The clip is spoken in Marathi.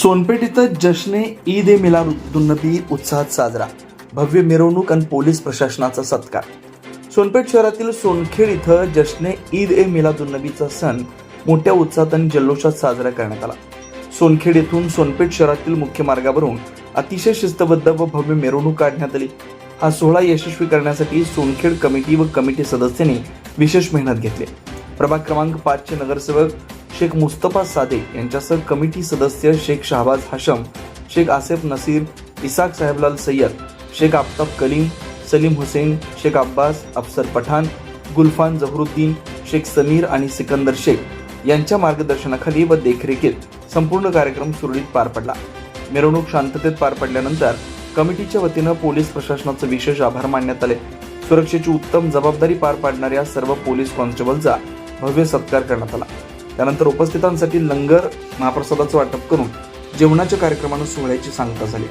सोनपेठ इथं जश्ने ईद ए मिलादुन्नबी उत्साहात साजरा. भव्य मिरवणूक आणि पोलीस प्रशासनाचा सत्कार. सोनपेठ शहरातील सोनखेड इथं जश्ने ईद ए मिलादुन्नबीचा सण मोठ्या उत्साहात आणि जल्लोषात साजरा करण्यात आला. सोनखेड येथून सोनपेठ शहरातील मुख्य मार्गावरून अतिशय शिस्तबद्ध व भव्य मिरवणूक काढण्यात आली. हा सोहळा यशस्वी करण्यासाठी सोनखेड कमिटी व कमिटी सदस्यांनी विशेष मेहनत घेतली. प्रभाग क्रमांक 5 चे नगरसेवक शेख मुस्तफा सादे यांच्यासह कमिटी सदस्य शेख शहबाज हाशम, शेख आसिफ नसीर, इसाक साहेबलाल सय्यद, शेख आफ्ताब कलीम, सलीम हुसेन, शेख अब्बास, अफसर पठाण, गुलफान जहरुद्दीन, शेख समीर आणि सिकंदर शेख यांच्या मार्गदर्शनाखाली व देखरेखीत संपूर्ण कार्यक्रम सुरळीत पार पडला. मिरवणूक शांततेत पार पडल्यानंतर कमिटीच्या वतीनं पोलीस प्रशासनाचे विशेष आभार मानण्यात आले. सुरक्षेची उत्तम जबाबदारी पार पाडणाऱ्या सर्व पोलीस कॉन्स्टेबलचा भव्य सत्कार करण्यात आला. त्यानंतर उपस्थितांसाठी लंगर महाप्रसादाचं वाटप करून जेवणाच्या कार्यक्रमानं सोहळ्याची सांगता झाली.